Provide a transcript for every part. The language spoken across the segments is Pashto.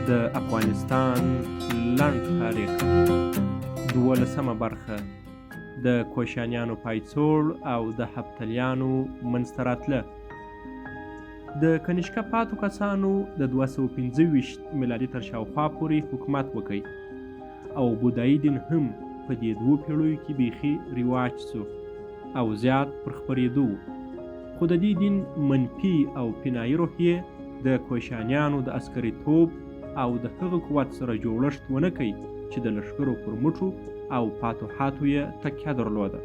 د افغانستان لنډ تاریخ 12مه برخه د کوشانیانو پایڅوړ او د هفتلیانو منځته راتله. د کنیشکا پاتو کسانو د 225 میلادي تر شاوخوا پورې حکومت وکړ او بودایي دین هم په دې 2 پیړیو کې بیخي رواج شو او زیات پر خپرېدو. خو د دې دین منفي او پنایي روحیې د کوشانیانو د عسکریتوب او د هغه قوت سره جوړښت ونه کوي چې د لښکرو پر مټو او پاتوحاتو یې تکیه درلوده،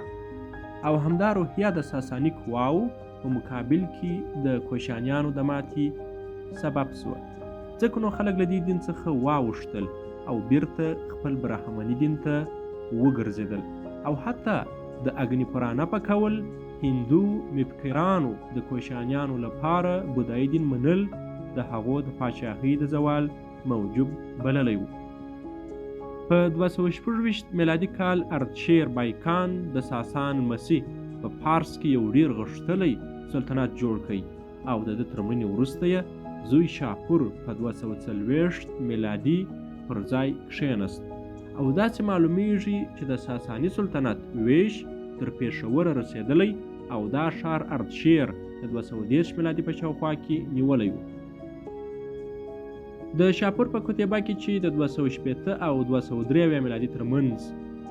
او همدا روحیه د ساساني قواو په مقابل کې د کوشانیانو د ماتې سبب شوه. ځکه نو خلک له دې دین څخه واوښتل او بیرته خپل برهمني دین ته وګرځېدل، او حتی د اګني پرانه په کول هندو مفکرانو د کوشانیانو لپاره بودایي دین منل د هغو د پاچاهۍ د زوال موجب بللی و. په 226 میلادي کال اردشیر بایکان د ساسان مسیح په پارس کې یو ډیر غښتلی سلطنت جوړ کړ او د ده تر مړینې وروسته یې زوی شاپور په 240 میلادي پر ځای کښېنست، او داسې معلومیږي چې د ساساني سلطنت ویش تر پېښوره رسېدلی او دا ښار اردشیر د 230 میلادي په شاوخوا کې نیولی و. د شاپور په کتیبه کې چې د 280 او 203 میلادي ترمنځ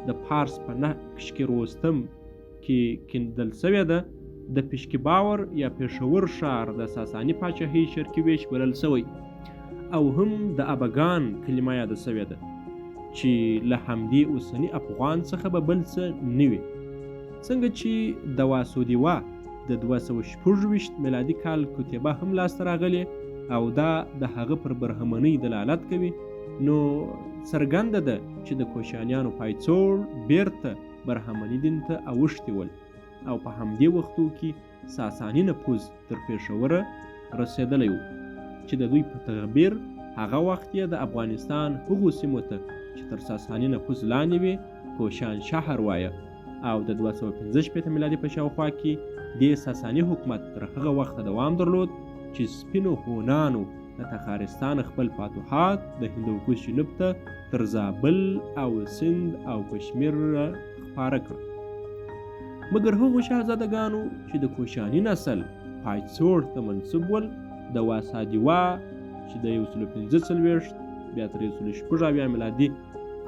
د پارس په نقش کې روستم کې کیندل شوې ده، د پشکباور یا پېښور ښار د ساساني پاچاهۍ شرقي ویش بلل شوی، او هم د ابګان کلمه یاده شوې ده چې له همدې اوسني افغان څخه به بل څه نه وي. څنګه چې د واسودیوا د 216 میلادي کال کتیبه هم لاسته راغلې او دا د هغه پر برهمنۍ دلالت کوي، نو څرګنده ده چې د کوشانیانو پایڅوړ بیرته برهمني دین ته اوښتي ول، او په همدې وختو کې ساساني نفوذ تر پېښوره رسېدلی و چې د دوی په تعبیر هغه وخت یې د افغانستان هغو سیمو ته چې تر ساساني نفوذ لاندې وي کوشان شهر وایه، او د 215 میلادي په شاوخوا کې دې ساساني حکومت تر هغه وخته دوام درلود چې سپینو هونانو د تخارستان خپل پاتوحات د هندوکش جنوب ته تر زابل او سند او کشمیر خپاره کړ. مګر هغو شاهزادګانو چې د کوشاني نسل پایڅوړ ته منسوب ول د واسادیوا چې د 145 بیا تر 116 میلادي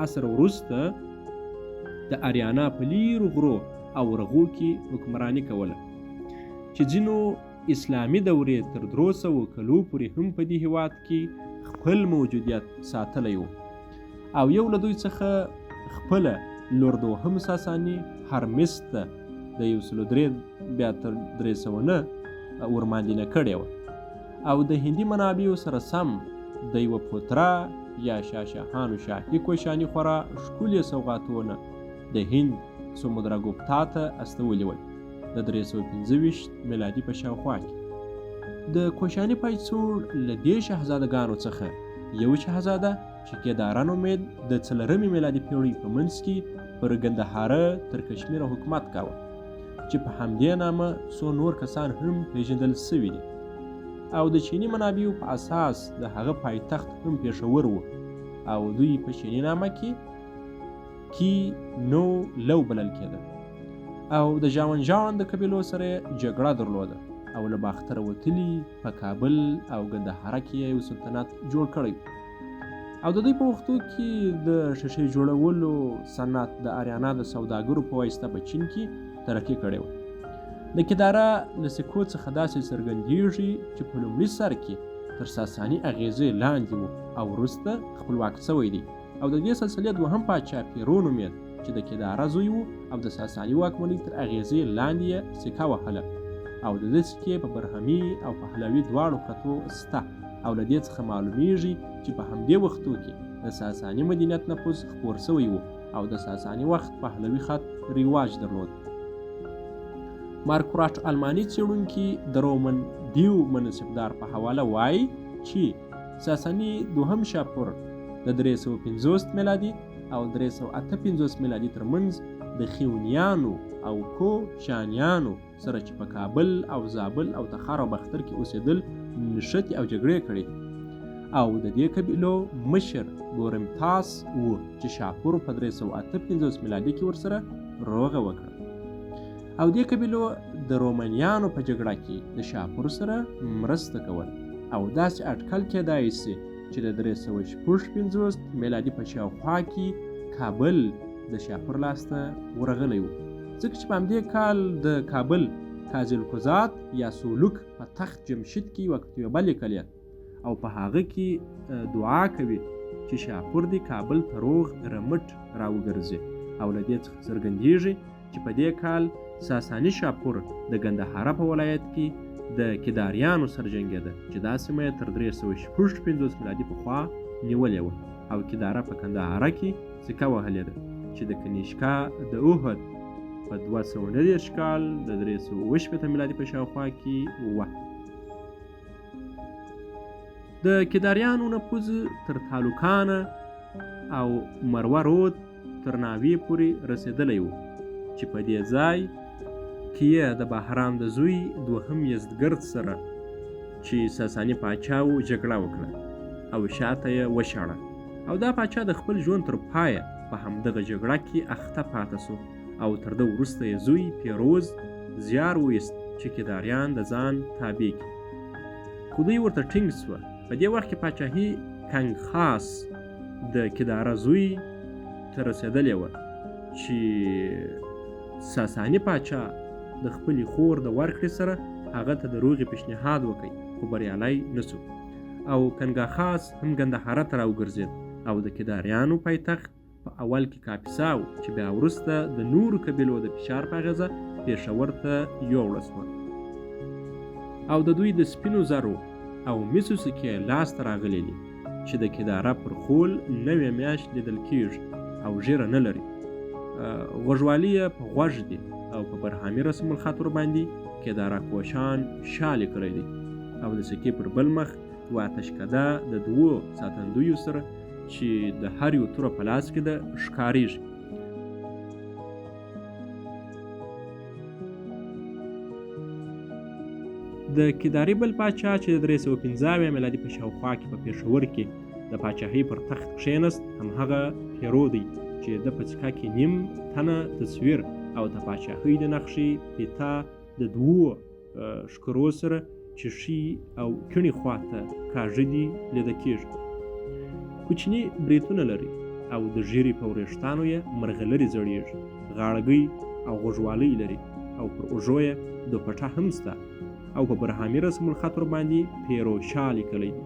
عصر وروسته د اریانا په لیرو غرو او رغو کې حکمراني کوله، چې ځینو اسلامي دورې تر 300 کلو پورې هم په دې هیواد کې خپل موجودیت ساتلی و، او یو له دوی څخه خپله لور دوهم ساساني هرمس ته د 103 بیا تر 309 ورماندینه کړې وه، او د هندي منابعو سره سم د یوه پوترا یا شاهانو شاهي کوشاني خورا ښکلي سوغاتونه د هند سمودراګوپتا ته استولي ول د 325 میلادي په شاوخوا کې. د کوشاني پایڅوړ له دې شاهزادګانو څخه یو شاهزاده چې کیدارا نومېد د 4 میلادي پیړۍ په منځ کې پر ګندهاره تر کشمیره حکومت کاوه، چې په همدې نامه څو نور کسان هم پیژندل شوي دي، او د چینی منابعو په اساس د هغه پایتخت هم پېښور و، او دوی په چینی نامه کې کی نو لو بلل کېده، او د ژاونژان د قبیلو سره جګړه درلوده، او له باختره وتلي په کابل او ګندهاره کې یو سلطنت جوړ کړی، او د دوی په وختو کې د شیشې جوړولو صنعت د اریانا د سوداګرو په واسطه په چین کې ترقي کړې وه. د کیدارا له سکو څخه داسې څرګندېږي چې په لومړي سر کې تر ساساني اغېزې لاندې و او وروسته خپلواک شوی دی، او د دې سلسلې دوهم پاچا پیرو نومېد چې د کیدارا زوی و، او د ساساني واکمنۍ تر اغېزې لاندې یې سکه وهله، او د دې سکې په برهمي او پهلوي دواړو خطو شته، او له دې څخه معلومیږي چې په همدې وختو کې د ساساني مدنیت نفوذ خپور شوی و، او د ساساني وخت پهلوي خط رواج درلود. مارکوراټ الماني څېړونکي د رومن دیو منصبدار په حواله وایي چې ساساني دوهم شاپور د 350 میلادي او 358 میلادي ترمنځ د خیونیانو او کوشانیانو سره چې په کابل او زابل او تخار او بختر کې اوسېدل نښتې او جګړې کړې، او د دې قبیلو مشر ګورمتاس و چې شاپور په 358 میلادي کې ورسره روغه وکړه. او دې قبیلو د رومانیانو په جګړه کې د شاپور سره مرسته کول او داسې اټکل کېدای شي چې د 356 میلادي په شاوخوا کې کابل د شاپور لاسته ورغلی و، ځکه چې په همدې کال د کابل کازلکوزات یا سولوک په تخت جمشید کې یوه کتیبه لیکلې او په هغه کې دعا کوي چې شاپور دی کابل ته روغ رمټ راوګرځي. او له دې څخه څرګندېږي چې په دې کال ساساني شاپور د ګندهارا په ولایت کې د کداریانو سره جنګېده چې دا سیمه یې تر 355 میلادي پخوا نیولې وه او کداره په کندهاره کې سکه وهلې ده چې د کنیشکا د اوهد په 290 کال د 318 میلادي په شاوخوا کې وه. د کداریانو نفوذ تر تالوکانه او مروه رود تر ناوې پورې رسېدلی و چې په دې ځای کې یې د بهرام د زوی دوهم یزدګرد سره چې ساساني پاچا و جګړه وکړه او شاته یې وشاړه او دا پاچا د خپل ژوند تر پایه په همدغه جګړه کې اخته پاته سو او تر ده وروسته یې زوی پیروز زیار ویست چې کداریان د ځان تابع کړي. خو دوی ورته ټینګ سوه. په دې وخت کې پاچاهي کنګ خاص د کداره زوی ته رسېدلې وه چې ساساني پاچا د خپلې خور د ورکړې سره هغه ته د روغې پیشنهاد وکړي خو بریالی نه سو او کنګا خاص هم ګندهارا ته راوګرځېد او د کداریانو پایتخت په اول کې کاپیسا و چې بیا وروسته د نورو قبیلو د فشار په اغېزه پېښور ته یوړه سوه او د دوی د سپینو زرو او مسو سکې لاسته راغلي دي چې د کداره پر خول نوې میاشت لیدل کېږي او ژیره نه لري. غوږوالي یې په غوږ دي او په برهامي رسم الخط باندې کداره کوشان شال کړی دی او د سکې پر بل مخ یوه اتشکده د 2 ساتندویو سره چې د هر یو توره په لاس کې ده ښکارېږي. د کداري بل پاچا چې د 315 میلادي په شاوخوا کې په پېښور کې د پاچاهۍ پر تخت کښېنست همهغه پیرو دی چې د په څکه کې نیم تنه تصویر او د پاچاهۍ د نقشې پیتا د 2 ښکرو سره چې ښي او کیڼې خواته کاږه دي لیده کېږي. کوچني بریتونه لري او د ژیرې په وریښتانو یې مرغلرې زړیږي. غاړګۍ او غوږوالۍ لري او پر اوږو یې دوپټه هم سته او په برهامي رسم الخط باندې پیرو شا لیکلی دی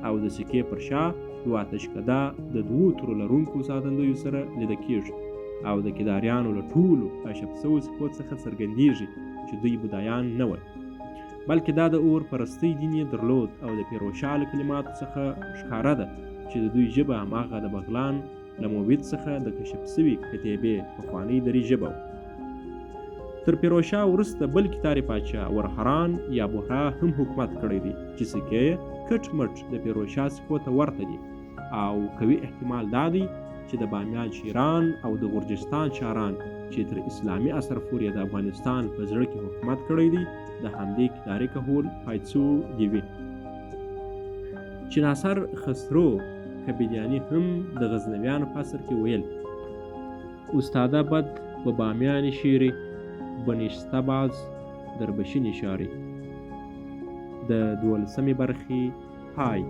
او د سکې پر شا یوه اتشکده د 2 تورو لرونکو ساتندویو سره لیده کېږي او د کداریانو له ټولو کشف سوو سکو څخه څرګندېږي چې دوی بودایان نه ول بلکې دا د اور پرستۍ دین یې درلود او د پیرو شا له کلماتو څخه ښکاره ده چې د دوی ژبه هماغه د بغلان له موبد څخه د کشف سوي کتیبې پخوانۍ دري ژبه وه. تر پیروشا وروسته بل کتاري پاچا ورحران یا بوهرا هم حکومت کړی دی چې سکې یې کټ مټ د پیروشا سکو ته ورته دي او قوي احتمال دا دی چې د بامیان شیران او د غرجستان شاران چې تر اسلامي عصر پورې د افغانستان په زړه کې حکومت کړی دی د همدې کتاري کهول پایڅو دی وي. چې ناصر خسرو کبیلیانی هم د غزنویانو په عصر کې ویل استاده بد و بامیان شیری بنشسته باز در بشینی شاری. د 12مې برخې پای.